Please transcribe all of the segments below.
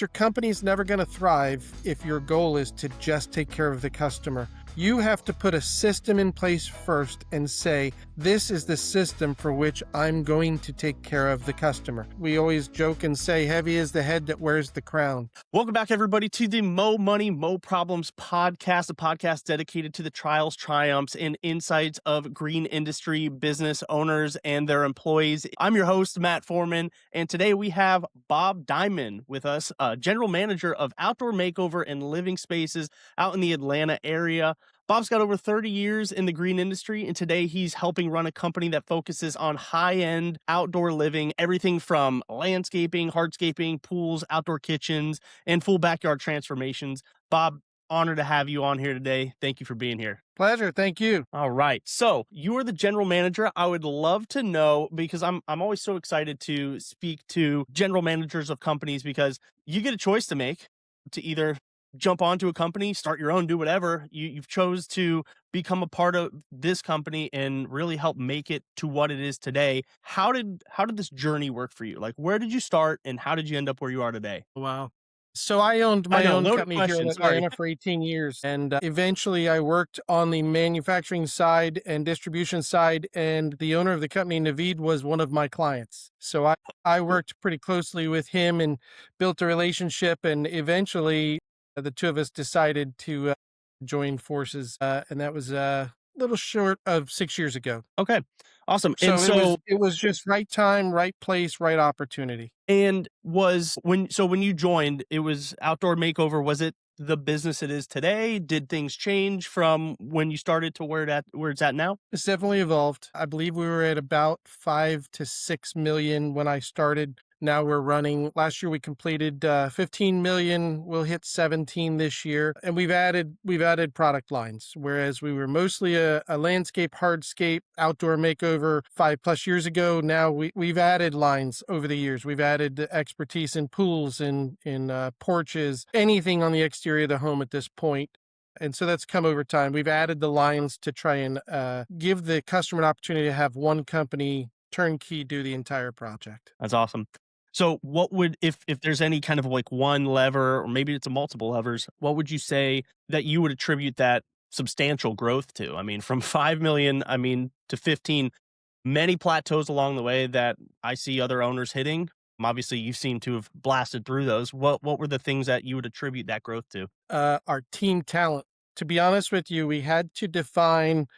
Your company's never going to thrive if your goal is to just take care of the customer. You have to put a system in place first and say, this is the system for which I'm going to take care of the customer. We always joke and say, heavy is the head that wears the crown. Welcome back, everybody, to the Mo Money, Mo Problems podcast, a podcast dedicated to the trials, triumphs, and insights of green industry business owners and their employees. I'm your host, Matt Foreman, and today we have Bob Diamond with us, General Manager of Outdoor Makeover and Living Spaces out in the Atlanta area. Bob's got over 30 years in the green industry, and today he's helping run a company that focuses on high-end outdoor living, everything from landscaping, hardscaping, pools, outdoor kitchens, and full backyard transformations. Bob, honored to have you on here today. Thank you for being here. Pleasure. Thank you. All right. So you are the general manager. I would love to know, because I'm always so excited to speak to general managers of companies, because you get a choice to make to either jump onto a company, start your own, do whatever. You've chose to become a part of this company and really help make it to what it is today. How did this journey work for you? Like, where did you start and how did you end up where you are today? Wow. So I owned my own loaded company here question, in Atlanta for 18 years. And eventually I worked on the manufacturing side and distribution side. And the owner of the company, Naveed, was one of my clients. So I worked pretty closely with him and built a relationship. And eventually the two of us decided to join forces. And that was a little short of 6 years ago. Okay, awesome. So, And it was just right time, right place, right opportunity. and when you joined, it was Outdoor Makeover. Was it the business it is today? Did things change from when you started to where it's at now? It's definitely evolved. I believe we were at about 5 to 6 million when I started. Now we're running. Last year we completed 15 million. We'll hit 17 this year, and we've added product lines. Whereas we were mostly a landscape, hardscape, outdoor makeover 5+ years ago. Now we've added lines over the years. We've added expertise in pools, in porches, anything on the exterior of the home at this point. And so that's come over time. We've added the lines to try and give the customer an opportunity to have one company turnkey do the entire project. That's awesome. So what would, if there's any kind of like one lever, or maybe it's a multiple levers, what would you say that you would attribute that substantial growth to? I mean, from 5 million, to 15, many plateaus along the way that I see other owners hitting. Obviously, you seem to have blasted through those. What were the things that you would attribute that growth to? Our team talent. To be honest with you, we had to define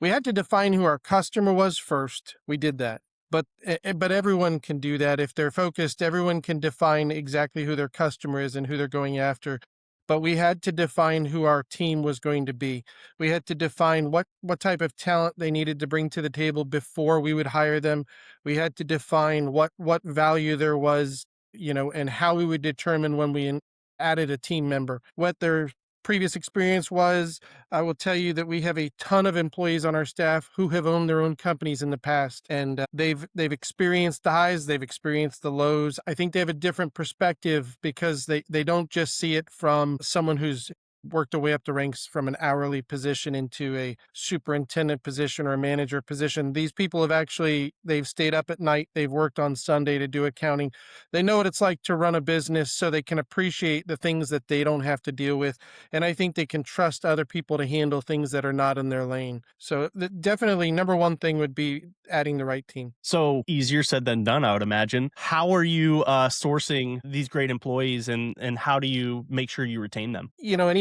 who our customer was first. We did that. But everyone can do that. If they're focused, everyone can define exactly who their customer is and who they're going after. But we had to define who our team was going to be. We had to define what type of talent they needed to bring to the table before we would hire them. We had to define what value there was, and how we would determine when we added a team member, what their previous experience was. I will tell you that we have a ton of employees on our staff who have owned their own companies in the past, and they've experienced the highs, they've experienced the lows. I think they have a different perspective because they don't just see it from someone who's worked their way up the ranks from an hourly position into a superintendent position or a manager position. These people they've stayed up at night. They've worked on Sunday to do accounting. They know what it's like to run a business, so they can appreciate the things that they don't have to deal with. And I think they can trust other people to handle things that are not in their lane. So definitely number one thing would be adding the right team. So easier said than done, I would imagine. How are you sourcing these great employees, and how do you make sure you retain them?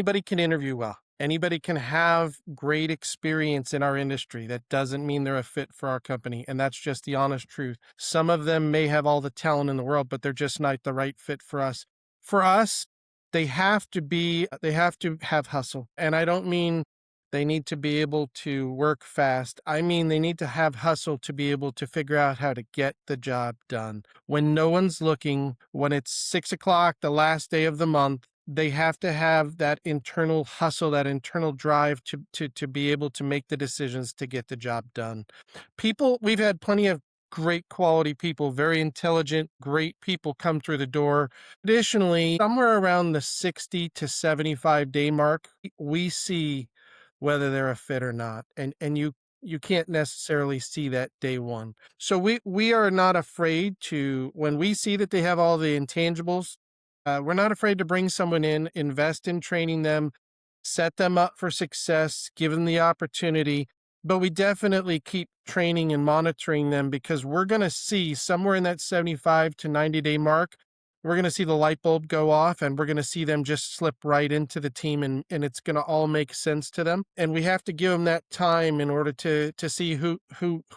Anybody can interview well. Anybody can have great experience in our industry. That doesn't mean they're a fit for our company. And that's just the honest truth. Some of them may have all the talent in the world, but they're just not the right fit for us. For us, they have to have hustle. And I don't mean they need to be able to work fast. I mean, they need to have hustle to be able to figure out how to get the job done. When no one's looking, when it's 6 o'clock, the last day of the month, they have to have that internal hustle, that internal drive to be able to make the decisions to get the job done. We've had plenty of great quality people, very intelligent, great people come through the door. Additionally, somewhere around the 60 to 75 day mark, we see whether they're a fit or not. And you can't necessarily see that day one. So we are not afraid to, when we see that they have all the intangibles, We're not afraid to bring someone in, invest in training them, set them up for success, give them the opportunity. But we definitely keep training and monitoring them because we're going to see somewhere in that 75 to 90-day mark, we're going to see the light bulb go off and we're going to see them just slip right into the team, and it's going to all make sense to them. And we have to give them that time in order to see who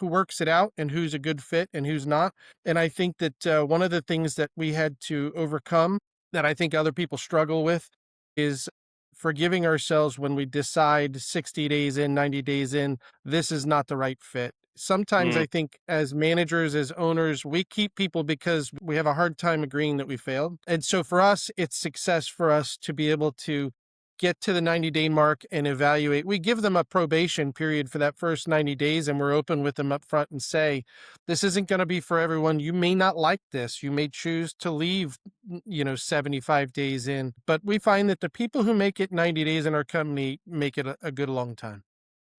works it out and who's a good fit and who's not. And I think that one of the things that we had to overcome that I think other people struggle with is forgiving ourselves when we decide 60 days in, 90 days in, this is not the right fit. Sometimes Mm, I think as managers, as owners, we keep people because we have a hard time agreeing that we failed. And so for us, it's success for us to be able to get to the 90-day mark and evaluate. We give them a probation period for that first 90 days, and we're open with them up front and say, this isn't going to be for everyone. You may not like this. You may choose to leave, 75 days in. But we find that the people who make it 90 days in our company make it a good long time.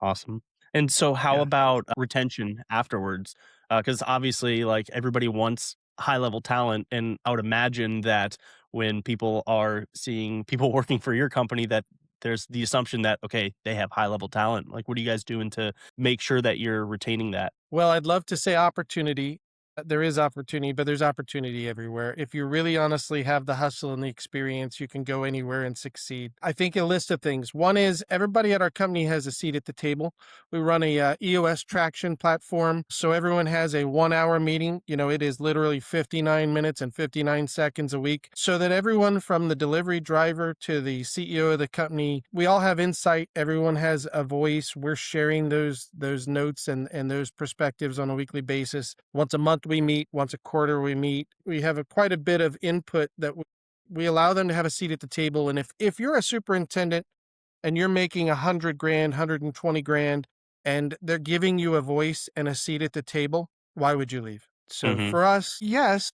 awesome. And so how Yeah. about retention afterwards? Because obviously, like, everybody wants high level talent, and I would imagine that when people are seeing people working for your company, that there's the assumption that, okay, they have high level talent. Like, what are you guys doing to make sure that you're retaining that? Well, I'd love to say opportunity. There is opportunity, but there's opportunity everywhere. If you really honestly have the hustle and the experience, you can go anywhere and succeed. I think a list of things. One is everybody at our company has a seat at the table. We run a EOS traction platform. So everyone has a 1 hour meeting. It is literally 59 minutes and 59 seconds a week so that everyone from the delivery driver to the CEO of the company, we all have insight. Everyone has a voice. We're sharing those notes and those perspectives on a weekly basis. Once a month, we meet, once a quarter we meet. We have quite a bit of input that we allow them to have a seat at the table. And if you're a superintendent and you're making 100 grand, 120 grand, and they're giving you a voice and a seat at the table, why would you leave? So Hmm. for us, yes,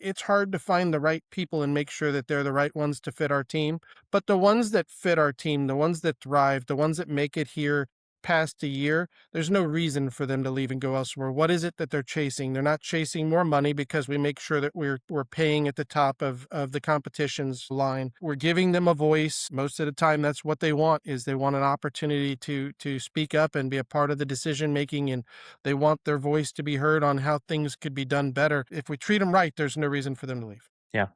it's hard to find the right people and make sure that they're the right ones to fit our team. But the ones that fit our team, the ones that thrive, the ones that make it here past a year, there's no reason for them to leave and go elsewhere. What is it that they're chasing? They're not chasing more money because we make sure that we're paying at the top of the competition's line. We're giving them a voice. Most of the time that's what they want, is they want an opportunity to speak up and be a part of the decision making, and they want their voice to be heard on how things could be done better. If we treat them right, there's no reason for them to leave. Yeah.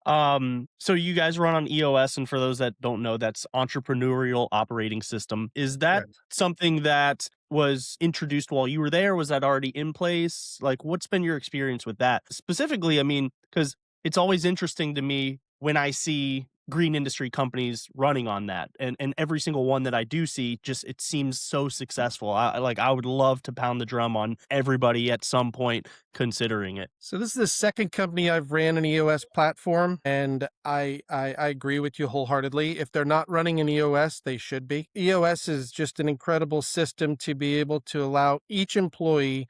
So you guys run on EOS, and for those that don't know, that's entrepreneurial operating system. Is that something that was introduced while you were there? Was that already in place? Like, what's been your experience with that? Specifically, I mean, because it's always interesting to me when I see green industry companies running on that. And every single one that I do see, just it seems so successful. I would love to pound the drum on everybody at some point considering it. So this is the second company I've ran an EOS platform, and I agree with you wholeheartedly. If they're not running an EOS, they should be. EOS is just an incredible system to be able to allow each employee.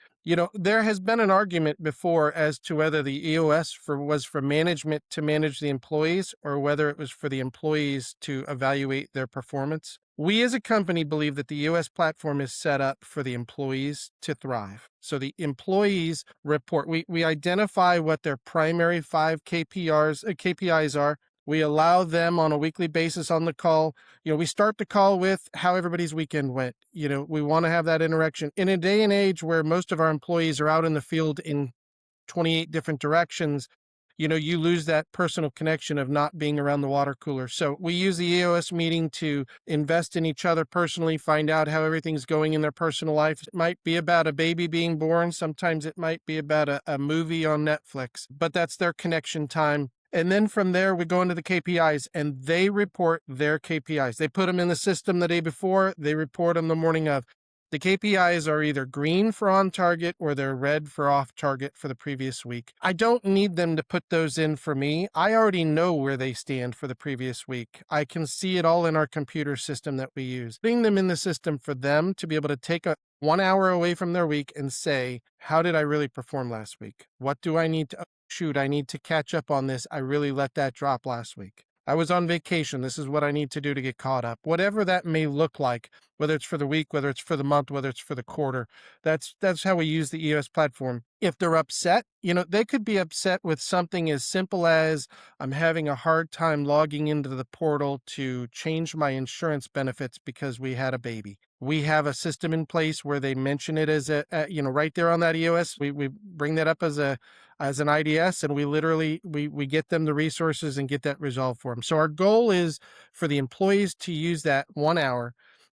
There has been an argument before as to whether the EOS was for management to manage the employees or whether it was for the employees to evaluate their performance. We as a company believe that the EOS platform is set up for the employees to thrive. So the employees report, we identify what their primary five KPIs are. We allow them on a weekly basis on the call. We start the call with how everybody's weekend went. We want to have that interaction. In a day and age where most of our employees are out in the field in 28 different directions, you lose that personal connection of not being around the water cooler. So we use the EOS meeting to invest in each other personally, find out how everything's going in their personal life. It might be about a baby being born. Sometimes it might be about a movie on Netflix, but that's their connection time. And then from there, we go into the KPIs, and they report their KPIs. They put them in the system the day before, they report them the morning of. The KPIs are either green for on target or they're red for off target for the previous week. I don't need them to put those in for me. I already know where they stand for the previous week. I can see it all in our computer system that we use. Putting them in the system for them to be able to take 1 hour away from their week and say, how did I really perform last week? What do I need to, shoot, I need to catch up on this. I really let that drop last week. I was on vacation. This is what I need to do to get caught up. Whatever that may look like, whether it's for the week, whether it's for the month, whether it's for the quarter. That's how we use the EOS platform. If they're upset, they could be upset with something as simple as I'm having a hard time logging into the portal to change my insurance benefits because we had a baby. We have a system in place where they mention it as right there on that EOS. We bring that up as an IDS, and we literally we get them the resources and get that resolved for them. So our goal is for the employees to use that 1 hour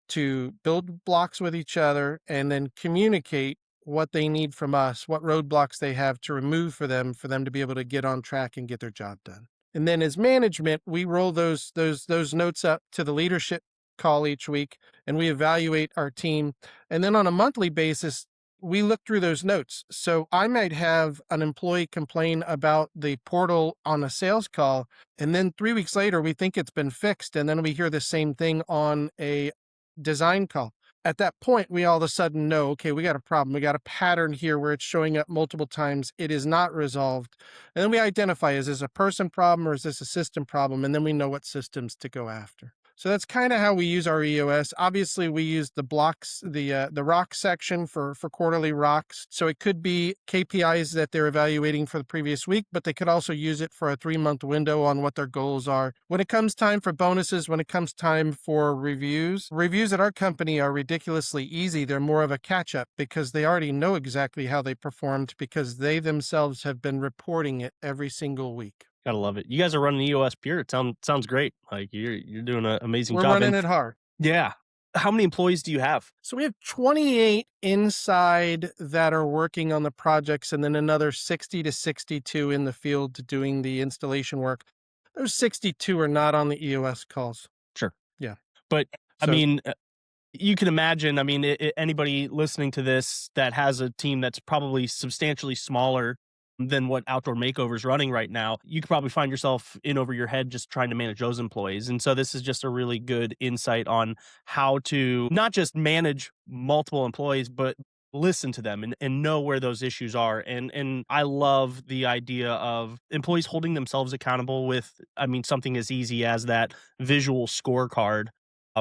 to build blocks with each other and then communicate what they need from us, what roadblocks they have to remove for them to be able to get on track and get their job done. And then as management, we roll those notes up to the leadership call each week, and we evaluate our team. And then on a monthly basis, we look through those notes. So I might have an employee complain about the portal on a sales call, and then 3 weeks later, we think it's been fixed. And then we hear the same thing on a design call. At that point, we all of a sudden know, okay, we got a problem. We got a pattern here where it's showing up multiple times. It is not resolved. And then we identify, is this a person problem or is this a system problem? And then we know what systems to go after. So that's kind of how we use our EOS. Obviously, we use the blocks, the rock section for quarterly rocks. So it could be KPIs that they're evaluating for the previous week, but they could also use it for a 3-month window on what their goals are. When it comes time for bonuses, when it comes time for reviews at our company are ridiculously easy. They're more of a catch-up because they already know exactly how they performed because they themselves have been reporting it every single week. Gotta love it. You guys are running EOS Pure. It sounds great. Like you're doing an amazing We're job. running And it hard. yeah, how many employees do you have? So we have 28 inside that are working on the projects, and then another 60 to 62 in the field doing the installation work. Those 62 are not on the EOS calls. Sure. Yeah. But I So mean, you can imagine. I mean, anybody listening to this that has a team that's probably substantially smaller than what Outdoor Makeover is running right now, you could probably find yourself in over your head just trying to manage those employees. And so this is just a really good insight on how to not just manage multiple employees, but listen to them and know where those issues are. And I love the idea of employees holding themselves accountable with, I mean, something as easy as that visual scorecard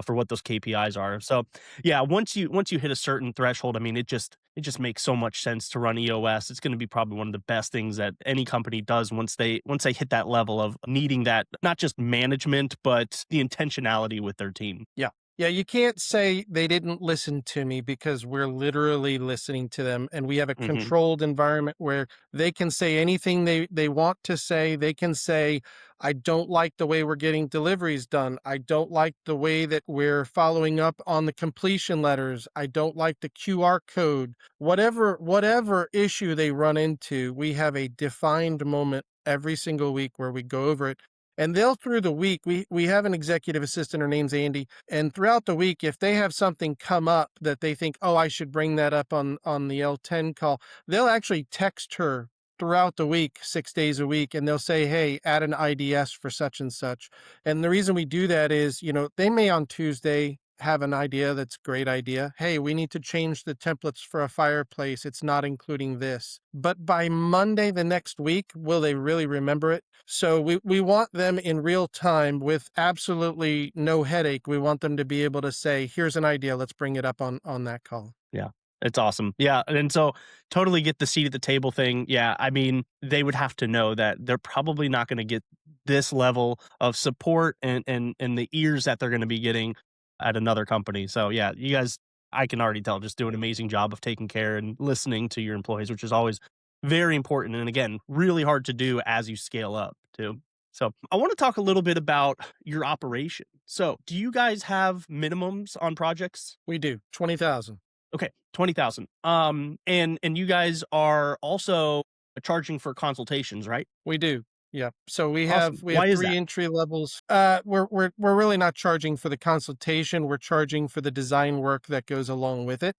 for what those KPIs are. So yeah, once you hit a certain threshold, I mean, it just makes so much sense to run EOS. It's going to be probably one of the best things that any company does once they hit that level of needing that not just management but the intentionality with their team. yeah. Yeah, you can't say they didn't listen to me because we're literally listening to them, and we have a Hmm. controlled environment where they can say anything they want to say. They can say, I don't like the way we're getting deliveries done. I don't like the way that we're following up on the completion letters. I don't like the QR code. Whatever issue they run into, we have a defined moment every single week where we go over it. And they'll through the week, we have an executive assistant, her name's Andy. And throughout the week, if they have something come up that they think, oh, I should bring that up on the L10 call, they'll actually text her throughout the week, 6 days a week, and they'll say, hey, add an IDS for such and such. And the reason we do that is, they may on Tuesday have an idea that's a great idea. Hey, we need to change the templates for a fireplace. It's not including this. But by Monday the next week, will they really remember it? So we want them in real time with absolutely no headache. We want them to be able to say, here's an idea. Let's bring it up on that call. Yeah. It's awesome. Yeah. And so totally get the seat at the table thing. Yeah. I mean, they would have to know that they're probably not going to get this level of support and the ears that they're going to be getting at another company. So yeah, you guys, I can already tell, just do an amazing job of taking care and listening to your employees, which is always very important. And again, really hard to do as you scale up too. So I want to talk a little bit about your operation. So do you guys have minimums on projects? We do 20,000. Okay, 20,000. And you guys are also charging for consultations, right? We do. Yeah. So we Awesome. have Why is 3 that? entry levels. We're really not charging for the consultation. We're charging for the design work that goes along with it.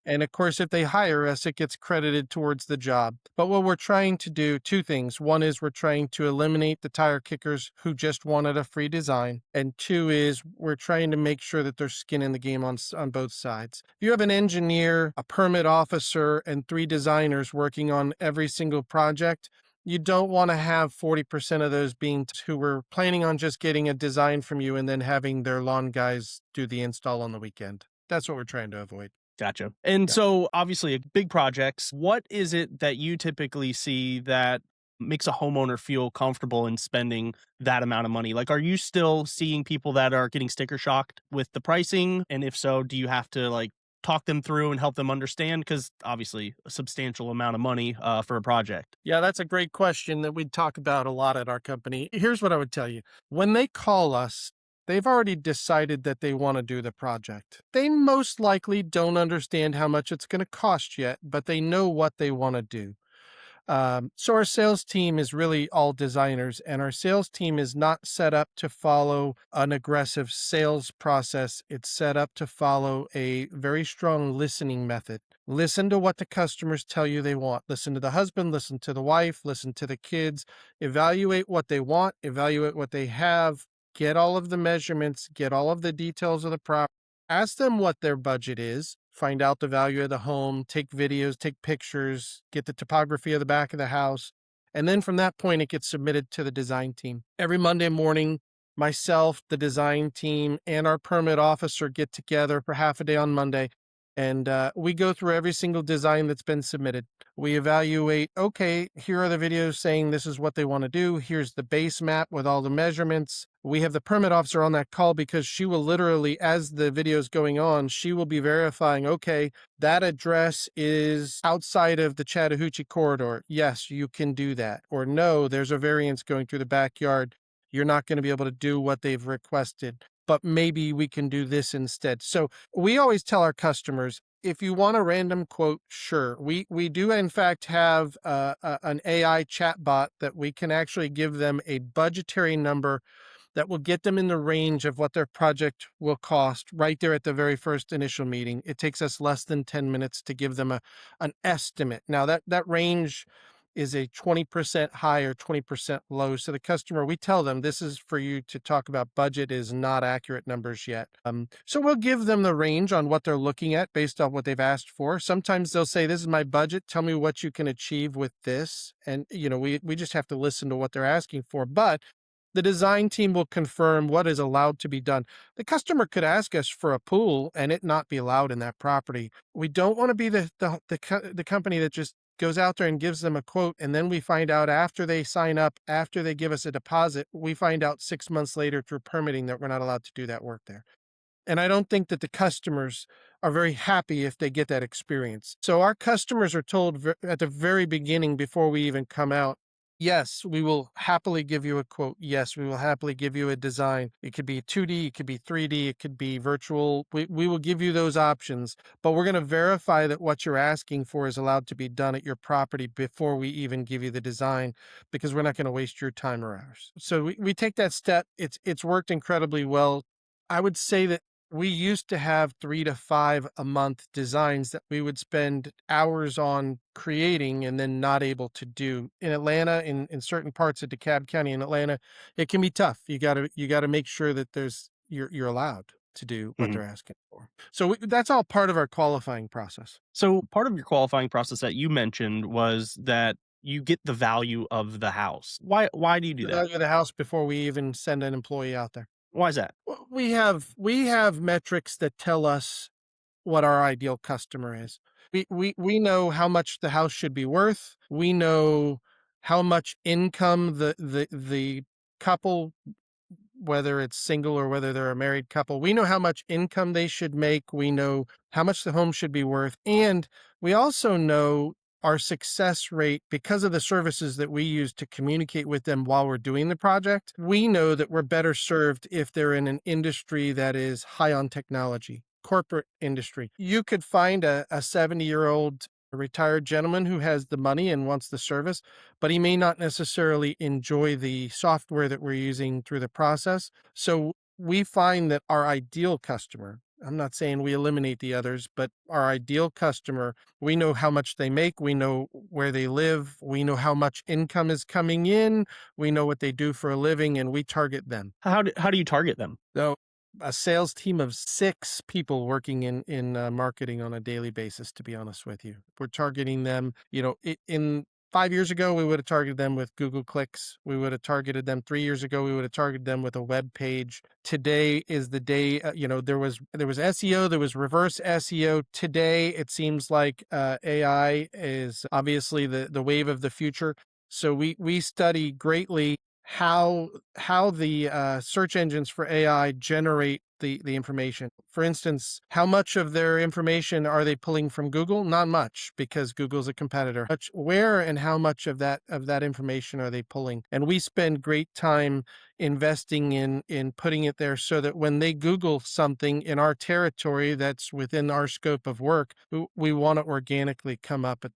And of course, if they hire us, it gets credited towards the job. But what we're trying to do, 2 things. One is we're trying to eliminate the tire kickers who just wanted a free design. And 2 is we're trying to make sure that there's skin in the game on both sides. If you have an engineer, a permit officer, and 3 designers working on every single project, You don't want to have 40% of those being who were planning on just getting a design from you and then having their lawn guys do the install on the weekend. That's what we're trying to avoid. Gotcha. And Yeah. so obviously big projects, what is it that you typically see that makes a homeowner feel comfortable in spending that amount of money? Like, are you still seeing people that are getting sticker shocked with the pricing? And if so, do you have to like talk them through and help them understand? Because obviously a substantial amount of money for a project. Yeah, that's a great question that we talk about a lot at our company. Here's what I would tell you. When they call us, they've already decided that they want to do the project. They most likely don't understand how much it's going to cost yet, but they know what they want to do. So our sales team is really all designers, and our sales team is not set up to follow an aggressive sales process. It's set up to follow a very strong listening method. Listen to what the customers tell you they want. Listen to the husband, listen to the wife, listen to the kids, evaluate what they want, evaluate what they have, get all of the measurements, get all of the details of the property. Ask them what their budget is, find out the value of the home, take videos, take pictures, get the topography of the back of the house. And then from that point, it gets submitted to the design team. Every Monday morning, myself, the design team, and our permit officer get together for half a day on Monday. And we go through every single design that's been submitted. We evaluate, okay, here are the videos saying this is what they want to do. Here's the base map with all the measurements. We have the permit officer on that call because she will literally, as the video is going on, she will be verifying, okay, that address is outside of the Chattahoochee corridor. Yes, you can do that. Or no, there's a variance going through the backyard. You're not going to be able to do what they've requested, but maybe we can do this instead. So we always tell our customers, if you want a random quote, sure. We do in fact have an AI chatbot that we can actually give them a budgetary number that will get them in the range of what their project will cost right there at the very first initial meeting. It takes us less than 10 minutes to give them an estimate. Now that range is a 20% high or 20% low. So the customer, we tell them this is for you to talk about. Budget is not accurate numbers yet. So we'll give them the range on what they're looking at based on what they've asked for. Sometimes they'll say, this is my budget. Tell me what you can achieve with this. And, we just have to listen to what they're asking for. But the design team will confirm what is allowed to be done. The customer could ask us for a pool and it not be allowed in that property. We don't want to be the company that just goes out there and gives them a quote, and then we find out after they sign up, after they give us a deposit, we find out 6 months later through permitting that we're not allowed to do that work there. And I don't think that the customers are very happy if they get that experience. So our customers are told at the very beginning, before we even come out, yes, we will happily give you a quote. Yes, we will happily give you a design. It could be 2D, it could be 3D, it could be virtual. We will give you those options, but we're going to verify that what you're asking for is allowed to be done at your property before we even give you the design, because we're not going to waste your time or ours. So we take that step. It's worked incredibly well. I would say that we used to have 3 to 5 a month designs that we would spend hours on creating and then not able to do. In Atlanta, in certain parts of DeKalb County in Atlanta, it can be tough. You gotta make sure that you're allowed to do what Mhm. they're asking for. So that's all part of our qualifying process. So part of your qualifying process that you mentioned was that you get the value of the house. Why do you do The that? value of the house before we even send an employee out there. Why is that? Well, we have metrics that tell us what our ideal customer is. We know how much the house should be worth. We know how much income the couple, whether it's single or whether they're a married couple, we know how much income they should make. We know how much the home should be worth. And we also know our success rate because of the services that we use to communicate with them while we're doing the project. We know that we're better served if they're in an industry that is high on technology, corporate industry. You could find a 70-year-old retired gentleman who has the money and wants the service, but he may not necessarily enjoy the software that we're using through the process. So we find that our ideal customer, I'm not saying we eliminate the others, but our ideal customer, we know how much they make, we know where they live, we know how much income is coming in, we know what they do for a living, and we target them. How do you target them? So a sales team of 6 people working in marketing on a daily basis, to be honest with you. We're targeting them, in 5 years ago, we would have targeted them with Google clicks. We would have targeted them 3 years ago. We would have targeted them with a web page. Today is the day. There was SEO, there was reverse SEO. Today, it seems like AI is obviously the wave of the future. So we study greatly how the search engines for AI generate the information. For instance, how much of their information are they pulling from Google? Not much, because Google's a competitor. Where and how much of that information are they pulling? And we spend great time investing in putting it there so that when they Google something in our territory that's within our scope of work, we want to organically come up at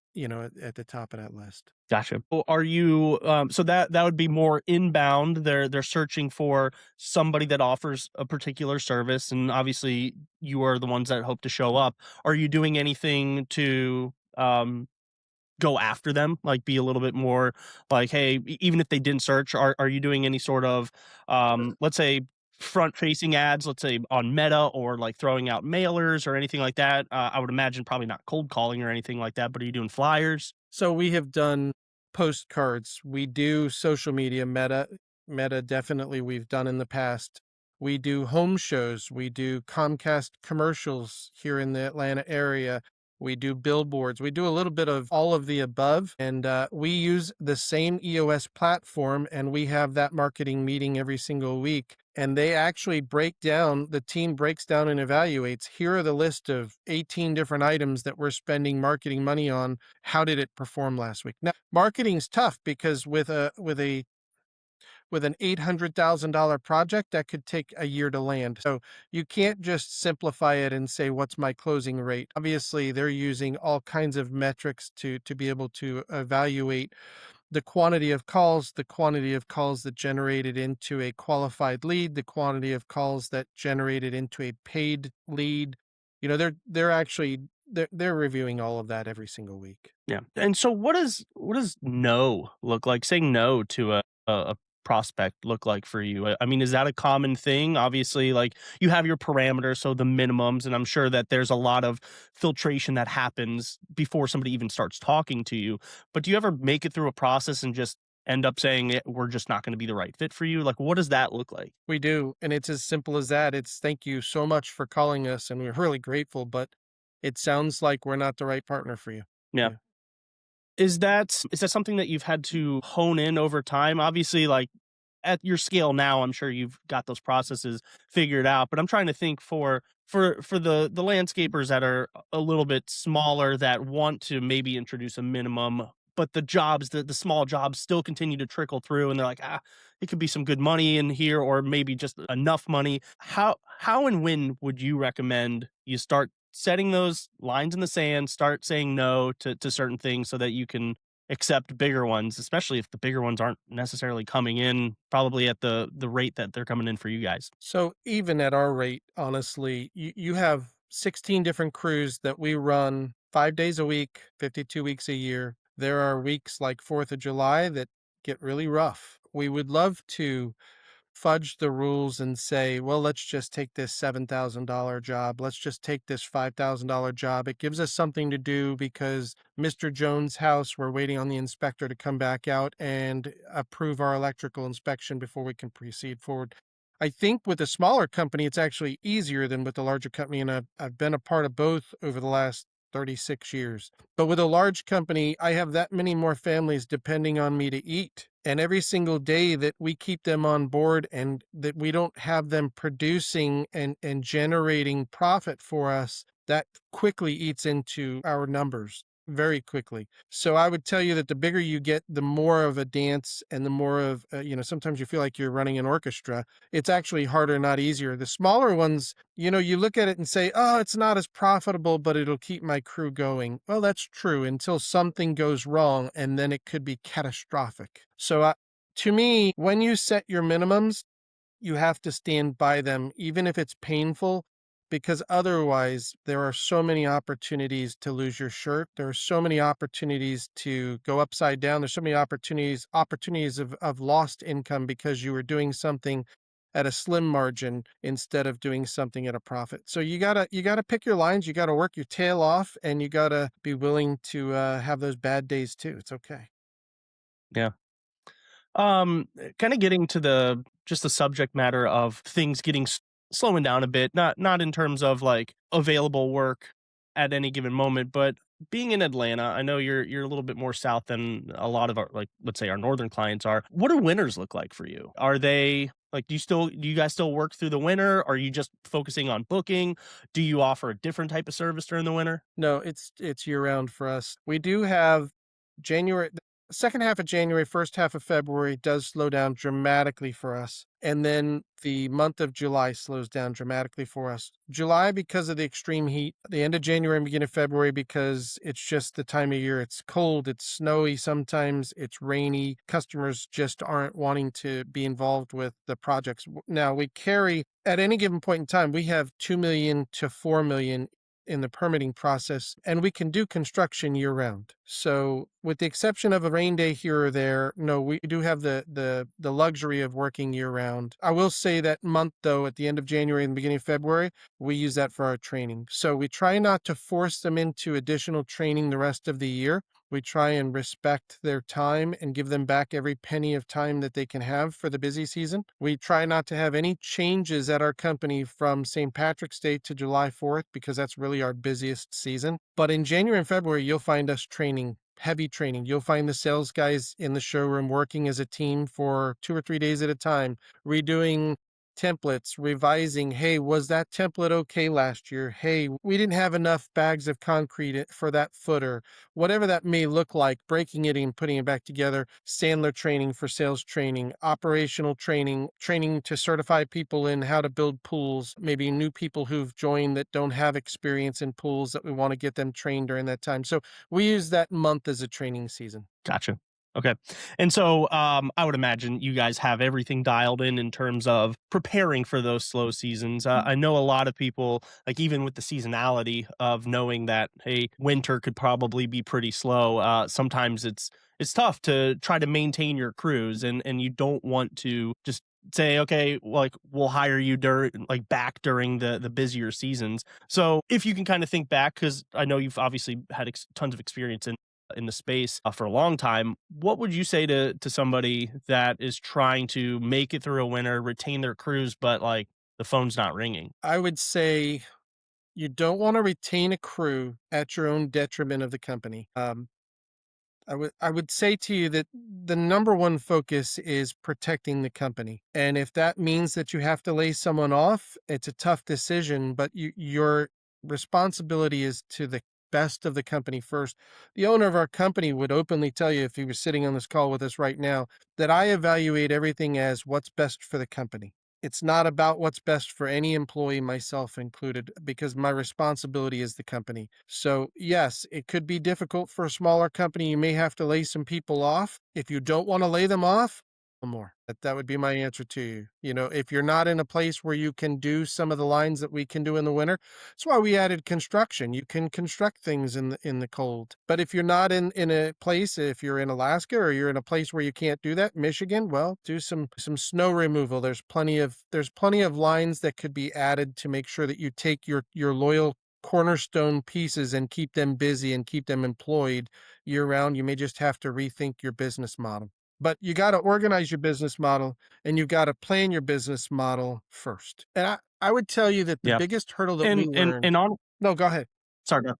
the top of that list. Gotcha. Well, are you so that would be more inbound. They're searching for somebody that offers a particular service, and obviously you are the ones that hope to show up. Are you doing anything to go after them? Like, be a little bit more like, hey, even if they didn't search, are you doing any sort of let's say front facing ads, let's say on Meta, or like throwing out mailers or anything like that? I would imagine probably not cold calling or anything like that, but are you doing flyers? So we have done postcards. We do social media, Meta definitely we've done in the past. We do home shows. We do Comcast commercials here in the Atlanta area. We do billboards. We do a little bit of all of the above. And we use the same EOS platform, and we have that marketing meeting every single week. And they actually the team breaks down and evaluates. Here are the list of 18 different items that we're spending marketing money on. How did it perform last week? Now, marketing's tough because with an $800,000 project, that could take a year to land. So you can't just simplify it and say, what's my closing rate? Obviously, they're using all kinds of metrics to be able to evaluate the quantity of calls that generated into a qualified lead, the quantity of calls that generated into a paid lead. They're actually they're reviewing all of that every single week. Yeah. And so what does no look like? Saying no to a prospect look like for you? I mean, is that a common thing? Obviously, like, you have your parameters, so the minimums, and I'm sure that there's a lot of filtration that happens before somebody even starts talking to you. But do you ever make it through a process and just end up saying, we're just not going to be the right fit for you? Like, what does that look like? We do, and it's as simple as that. It's thank you so much for calling us, and we're really grateful, but it sounds like we're not the right partner for you. Yeah. Yeah. Is that something that you've had to hone in over time? Obviously, like, at your scale now, I'm sure you've got those processes figured out, but I'm trying to think for the landscapers that are a little bit smaller that want to maybe introduce a minimum, but the small jobs still continue to trickle through, and they're like, it could be some good money in here, or maybe just enough money. How and when would you recommend you start setting those lines in the sand, start saying no to certain things so that you can accept bigger ones, especially if the bigger ones aren't necessarily coming in probably at the rate that they're coming in for you guys? So even at our rate, honestly, you have 16 different crews that we run 5 days a week, 52 weeks a year. There are weeks like 4th of July that get really rough. We would love to fudge the rules and say, well, let's just take this $7,000 job. Let's just take this $5,000 job. It gives us something to do because Mr. Jones' house, we're waiting on the inspector to come back out and approve our electrical inspection before we can proceed forward. I think with a smaller company, it's actually easier than with the larger company. And I've been a part of both over the last 36 years. But with a large company, I have that many more families depending on me to eat. And every single day that we keep them on board and that we don't have them producing and generating profit for us, that quickly eats into our numbers very quickly. So I would tell you that the bigger you get, the more of a dance and the more of, sometimes you feel like you're running an orchestra. It's actually harder, not easier. The smaller ones, you look at it and say, oh, it's not as profitable, but it'll keep my crew going. Well, that's true until something goes wrong, and then it could be catastrophic. So to me, when you set your minimums, you have to stand by them, even if it's painful, because otherwise there are so many opportunities to lose your shirt. There are so many opportunities to go upside down. There's so many opportunities of lost income because you were doing something at a slim margin instead of doing something at a profit. So you gotta pick your lines. You gotta work your tail off, and you gotta be willing to have those bad days too. It's okay. Yeah. Kind of getting to the just the subject matter of things getting slowing down a bit, not in terms of like available work at any given moment, but being in Atlanta, I know you're a little bit more south than a lot of our, like, let's say, our northern clients are. What do winters look like for you? Are they like, do you guys still work through the winter? Are you just focusing on booking? Do you offer a different type of service during the winter? No, it's year round for us. We do have January, the second half of January, first half of February does slow down dramatically for us. And then the month of July slows down dramatically for us. July because of the extreme heat, the end of January and beginning of February because it's just the time of year. It's cold, it's snowy, sometimes it's rainy. Customers just aren't wanting to be involved with the projects. Now we carry at any given point in time, we have 2 million to 4 million in the permitting process, and we can do construction year round. So, with the exception of a rain day here or there, no, we do have the luxury of working year round. I will say that month though, at the end of January and the beginning of February, we use that for our training. So we try not to force them into additional training the rest of the year. We try and respect their time and give them back every penny of time that they can have for the busy season. We try not to have any changes at our company from St. Patrick's Day to July 4th because that's really our busiest season. But in January and February, you'll find us training, heavy training. You'll find the sales guys in the showroom working as a team for 2 or 3 days at a time, redoing templates, revising. Hey, was that template okay last year? Hey, we didn't have enough bags of concrete for that footer. Whatever that may look like, breaking it and putting it back together. Sandler training for sales training, operational training, training to certify people in how to build pools, maybe new people who've joined that don't have experience in pools that we want to get them trained during that time. So we use that month as a training season. Gotcha. Okay. And so, I would imagine you guys have everything dialed in terms of preparing for those slow seasons. I know a lot of people, like even with the seasonality of knowing that, hey, winter could probably be pretty slow. Sometimes it's tough to try to maintain your crews, and you don't want to just say, okay, like we'll hire you during like back during the busier seasons. So if you can kind of think back, because I know you've obviously had tons of experience in the space for a long time. What would you say to somebody that is trying to make it through a winter, retain their crews, but like the phone's not ringing? I would say you don't want to retain a crew at your own detriment of the company. I would say to you that the number one focus is protecting the company. And if that means that you have to lay someone off, it's a tough decision, but your responsibility is to the best of the company first. The owner of our company would openly tell you if he was sitting on this call with us right now that I evaluate everything as what's best for the company. It's not about what's best for any employee, myself included, because my responsibility is the company. So, yes, it could be difficult for a smaller company. You may have to lay some people off. If you don't want to lay them off, no more. That would be my answer to you. You know, if you're not in a place where you can do some of the lines that we can do in the winter, that's why we added construction. You can construct things in the cold. But if you're not in a place, if you're in Alaska or you're in a place where you can't do that, Michigan, well, do some snow removal. There's plenty of lines that could be added to make sure that you take your loyal cornerstone pieces and keep them busy and keep them employed year round. You may just have to rethink your business model. But you got to organize your business model and you got to plan your business model first. And I would tell you that the Yeah. biggest hurdle that we And learned. on No, go ahead. sorry, go.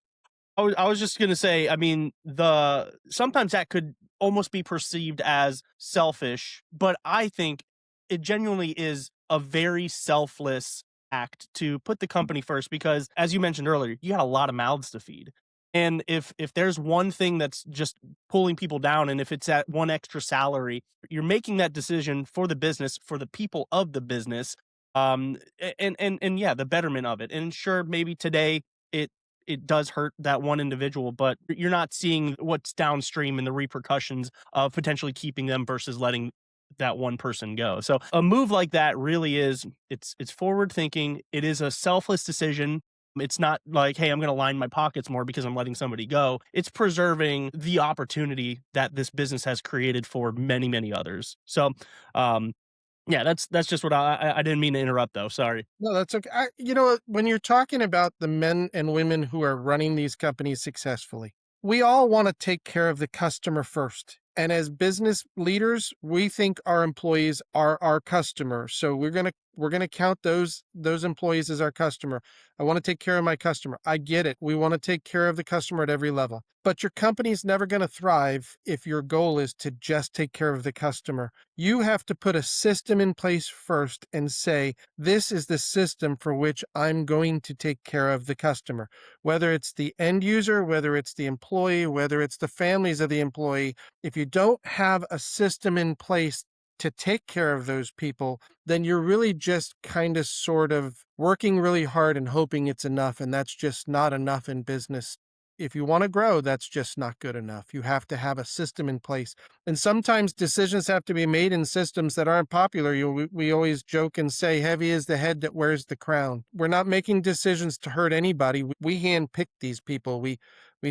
I was just gonna say, I mean, the sometimes that could almost be perceived as selfish, but I think it genuinely is a very selfless act to put the company first because, as you mentioned earlier, you got a lot of mouths to feed. And if there's one thing that's just pulling people down, and if it's that one extra salary, you're making that decision for the business, for the people of the business, and yeah, the betterment of it. And sure, maybe today it it does hurt that one individual, but you're not seeing what's downstream and the repercussions of potentially keeping them versus letting that one person go. So a move like that really is it's forward thinking. It is a selfless decision. It's not like, hey, I'm going to line my pockets more because I'm letting somebody go. It's preserving the opportunity that this business has created for many, many others. So, yeah, that's just what I didn't mean to interrupt though. Sorry. No, that's okay. When you're talking about the men and women who are running these companies successfully, we all want to take care of the customer first. And as business leaders, we think our employees are our customer. So we're gonna count those employees as our customer. I want to take care of my customer. I get it. We want to take care of the customer at every level. But your company's never going to thrive if your goal is to just take care of the customer. You have to put a system in place first and say, this is the system for which I'm going to take care of the customer. Whether it's the end user, whether it's the employee, whether it's the families of the employee, if you don't have a system in place to take care of those people, then you're really just kind of sort of working really hard and hoping it's enough. And that's just not enough in business. If you want to grow, that's just not good enough. You have to have a system in place. And sometimes decisions have to be made in systems that aren't popular. We always joke and say, heavy is the head that wears the crown. We're not making decisions to hurt anybody. We handpick these people. We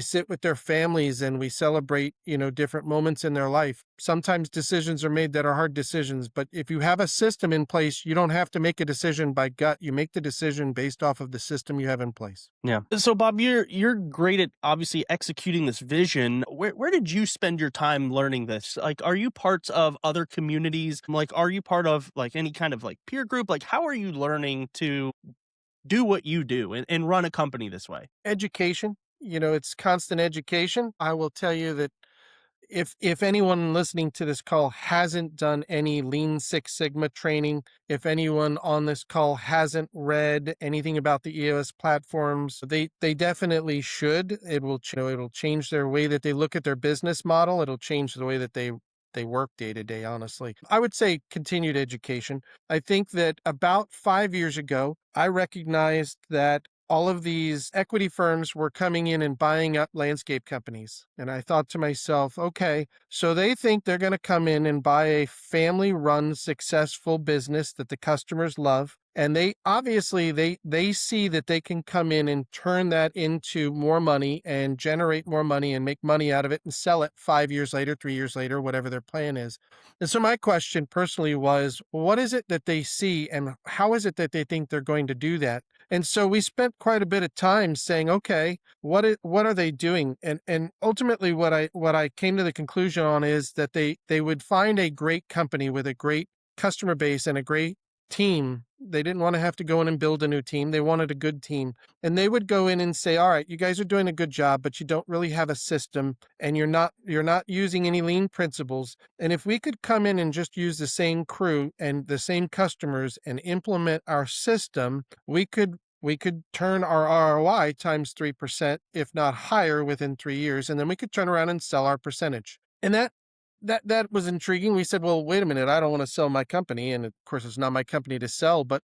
sit with their families and we celebrate, different moments in their life. Sometimes decisions are made that are hard decisions, but if you have a system in place, you don't have to make a decision by gut. You make the decision based off of the system you have in place. Yeah. So Bob, you're great at obviously executing this vision. Where did you spend your time learning this? Like, are you parts of other communities? Like, are you part of like any kind of like peer group? Like, how are you learning to do what you do and run a company this way? Education, it's constant education. I will tell you that if anyone listening to this call hasn't done any Lean Six Sigma training, if anyone on this call hasn't read anything about the EOS platforms, they definitely should. It'll change their way that they look at their business model. It'll change the way that they work day to day, honestly. I would say continued education. I think that about 5 years ago, I recognized that all of these equity firms were coming in and buying up landscape companies. And I thought to myself, okay, so they think they're going to come in and buy a family run successful business that the customers love. And they obviously they see that they can come in and turn that into more money and generate more money and make money out of it and sell it 5 years later, 3 years later, whatever their plan is. And so my question personally was, what is it that they see and how is it that they think they're going to do that? And so we spent quite a bit of time saying, okay, what are they doing? And ultimately what I came to the conclusion on is that they would find a great company with a great customer base and a great team. They didn't want to have to go in and build a new team. They wanted a good team. And they would go in and say, all right, you guys are doing a good job, but you don't really have a system and you're not using any lean principles. And if we could come in and just use the same crew and the same customers and implement our system, we could turn our ROI times 3%, if not higher, within 3 years. And then we could turn around and sell our percentage. And that was intriguing. We said, well, wait a minute, I don't want to sell my company. And of course, it's not my company to sell, but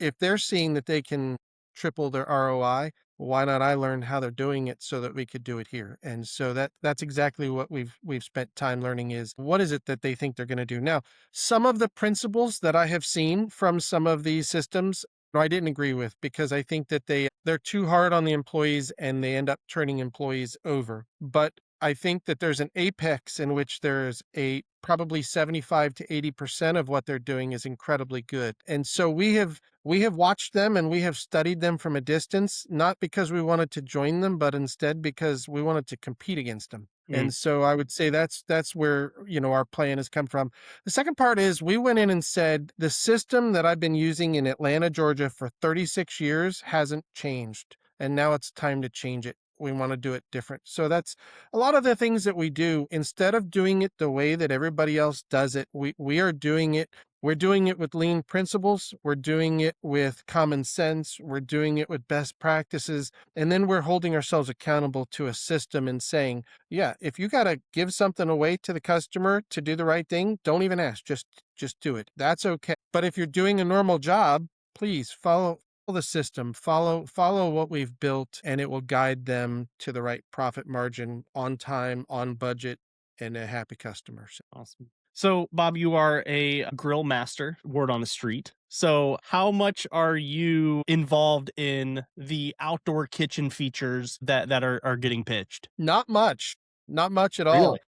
if they're seeing that they can triple their ROI, why not I learn how they're doing it so that we could do it here? And so that's exactly what we've spent time learning is what is it that they think they're going to do. Now, some of the principles that I have seen from some of these systems, I didn't agree with because I think that they're too hard on the employees and they end up turning employees over. But I think that there's an apex in which there's a probably 75 to 80% of what they're doing is incredibly good. And so we have watched them and we have studied them from a distance, not because we wanted to join them, but instead because we wanted to compete against them. And so I would say that's where, our plan has come from. The second part is we went in and said, the system that I've been using in Atlanta, Georgia for 36 years hasn't changed. And now it's time to change it. We want to do it different. So that's a lot of the things that we do. Instead of doing it the way that everybody else does it, we are doing it. We're doing it with lean principles. We're doing it with common sense. We're doing it with best practices. And then we're holding ourselves accountable to a system and saying, yeah, if you got to give something away to the customer to do the right thing, don't even ask. Just do it. That's okay. But if you're doing a normal job, please follow the system, follow what we've built, and it will guide them to the right profit margin on time, on budget, and a happy customer. Awesome. So, Bob, you are a grill master, word on the street. So, how much are you involved in the outdoor kitchen features that are getting pitched? Not much at all. Really?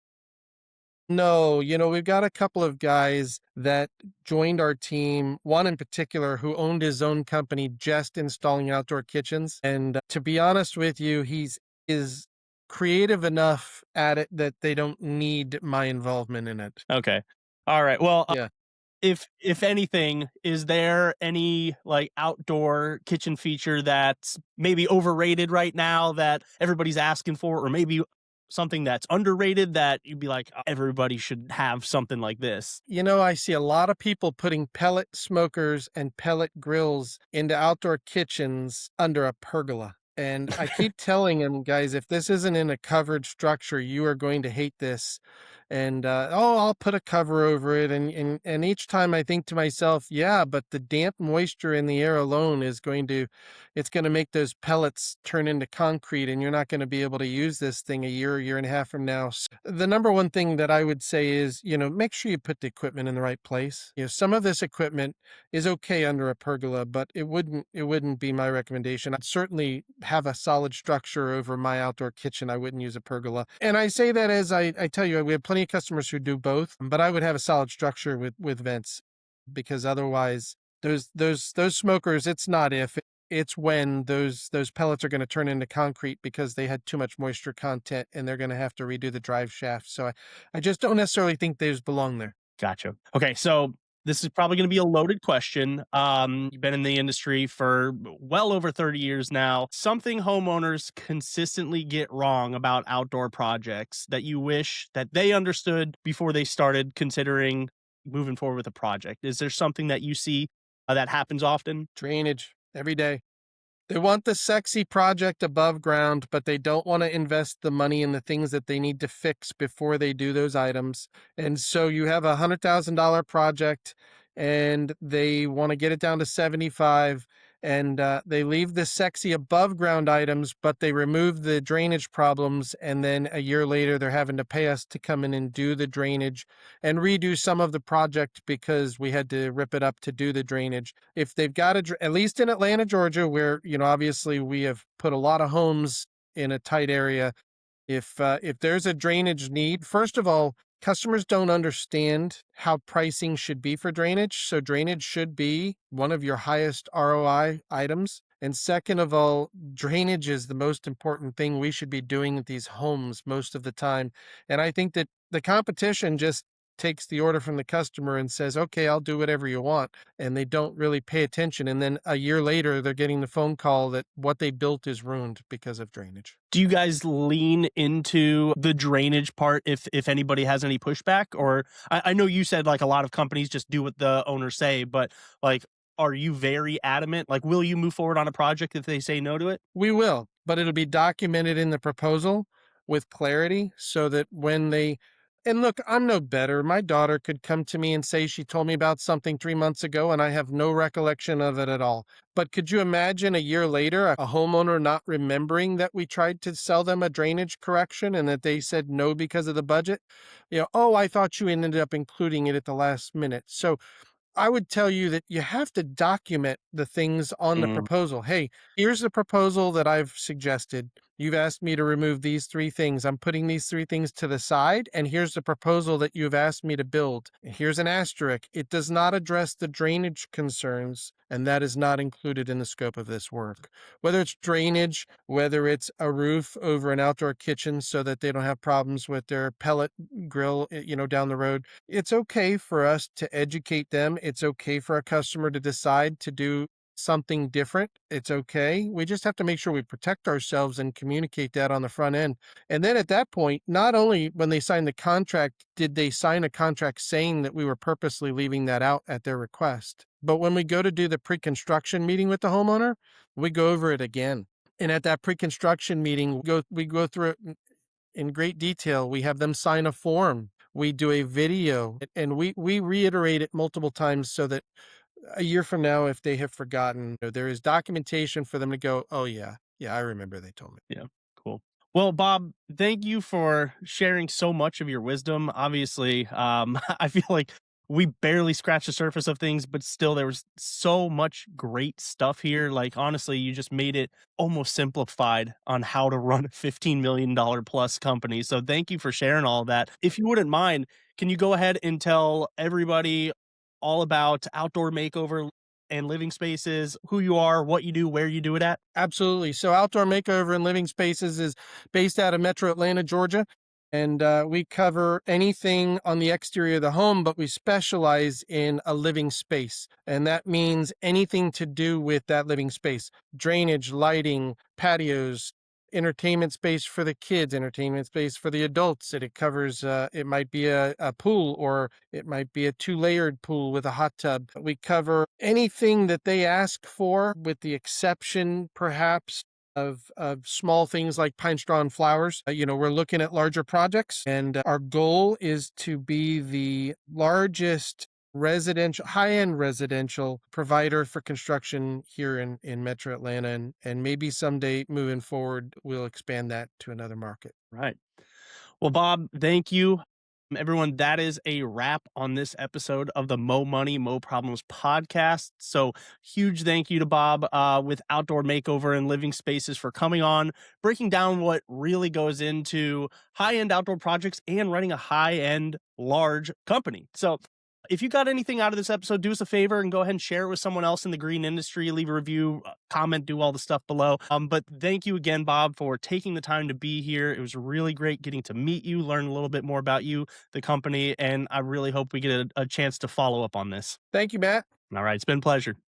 No, we've got a couple of guys that joined our team, one in particular who owned his own company just installing outdoor kitchens. And to be honest with you, is creative enough at it that they don't need my involvement in it. Okay. All right. Well, Yeah. if anything, is there any like outdoor kitchen feature that's maybe overrated right now that everybody's asking for, or maybe something that's underrated that you'd be like, everybody should have something like this? You know, I see a lot of people putting pellet smokers and pellet grills into outdoor kitchens under a pergola. And I keep telling them, guys, if this isn't in a covered structure, you are going to hate this. And oh, I'll put a cover over it. And each time I think to myself, yeah, but the damp moisture in the air alone is it's going to make those pellets turn into concrete, and you're not going to be able to use this thing a year and a half from now. The number one thing that I would say is, make sure you put the equipment in the right place. Some of this equipment is okay under a pergola, but it wouldn't be my recommendation. I'd certainly have a solid structure over my outdoor kitchen. I wouldn't use a pergola. And I say that as I tell you, we have plenty of customers who do both, but I would have a solid structure with vents, because otherwise those smokers, it's not if, it's when those pellets are going to turn into concrete because they had too much moisture content, and they're going to have to redo the drive shaft. So I just don't necessarily think those belong there. Gotcha. Okay, so this is probably going to be a loaded question. You've been in the industry for well over 30 years now. Something homeowners consistently get wrong about outdoor projects that you wish that they understood before they started considering moving forward with a project. Is there something that you see that happens often? Drainage every day. They want the sexy project above ground, but they don't want to invest the money in the things that they need to fix before they do those items. And so you have $100,000 project, and they want to get it down to 75, and they leave the sexy above ground items, but they remove the drainage problems. And then a year later, they're having to pay us to come in and do the drainage and redo some of the project because we had to rip it up to do the drainage. If they've got at least in Atlanta, Georgia, where, obviously we have put a lot of homes in a tight area. If there's a drainage need, first of all, customers don't understand how pricing should be for drainage. So drainage should be one of your highest ROI items. And second of all, drainage is the most important thing we should be doing at these homes most of the time. And I think that the competition just takes the order from the customer and says, okay, I'll do whatever you want. And they don't really pay attention. And then a year later, they're getting the phone call that what they built is ruined because of drainage. Do you guys lean into the drainage part if anybody has any pushback? Or I know you said like a lot of companies just do what the owners say, but like, are you very adamant? Like, will you move forward on a project if they say no to it? We will, but it'll be documented in the proposal with clarity so that and look, I'm no better. My daughter could come to me and say she told me about something 3 months ago, and I have no recollection of it at all. But could you imagine a year later, a homeowner not remembering that we tried to sell them a drainage correction and that they said no because of the budget? Oh, I thought you ended up including it at the last minute. So I would tell you that you have to document the things on the Mm. proposal. Hey, here's the proposal that I've suggested. You've asked me to remove these 3 things. I'm putting these 3 things to the side, and here's the proposal that you've asked me to build. Here's an asterisk. It does not address the drainage concerns, and that is not included in the scope of this work. Whether it's drainage, whether it's a roof over an outdoor kitchen so that they don't have problems with their pellet grill, down the road. It's okay for us to educate them. It's okay for a customer to decide to do something different. It's okay. We just have to make sure we protect ourselves and communicate that on the front end. And then at that point, not only when they sign the contract, did they sign a contract saying that we were purposely leaving that out at their request, but when we go to do the pre-construction meeting with the homeowner, we go over it again. And at that pre-construction meeting, we go through it in great detail. We have them sign a form. We do a video, and we reiterate it multiple times so that a year from now, if they have forgotten, there is documentation for them to go, oh, yeah, I remember they told me. Yeah, cool. Well, Bob, thank you for sharing so much of your wisdom. Obviously, I feel like we barely scratched the surface of things, but still there was so much great stuff here. Like, honestly, you just made it almost simplified on how to run a $15 million plus company. So thank you for sharing all of that. If you wouldn't mind, can you go ahead and tell everybody all about Outdoor Makeover? and living spaces, who you are, what you do, where you do it at? Absolutely. So Outdoor Makeover and Living Spaces is based out of Metro Atlanta, Georgia. And we cover anything on the exterior of the home, but we specialize in a living space. And that means anything to do with that living space: drainage, lighting, patios, entertainment space for the kids, entertainment space for the adults. It covers, it might be a pool, or it might be a 2-layered pool with a hot tub. We cover anything that they ask for, with the exception perhaps of small things like pine straw and flowers. We're looking at larger projects, and our goal is to be the largest high-end residential provider for construction here in Metro Atlanta, and maybe someday moving forward, we'll expand that to another market. Right. Well, Bob, thank you. Everyone, that is a wrap on this episode of the Mo Money, Mo Problems podcast. So, huge thank you to Bob with Outdoor Makeover and Living Spaces for coming on, breaking down what really goes into high end outdoor projects and running a high end large company. So, if you got anything out of this episode, do us a favor and go ahead and share it with someone else in the green industry. Leave a review, comment, do all the stuff below. But thank you again, Bob, for taking the time to be here. It was really great getting to meet you, learn a little bit more about you, the company, and I really hope we get a chance to follow up on this. Thank you, Matt. All right, it's been a pleasure.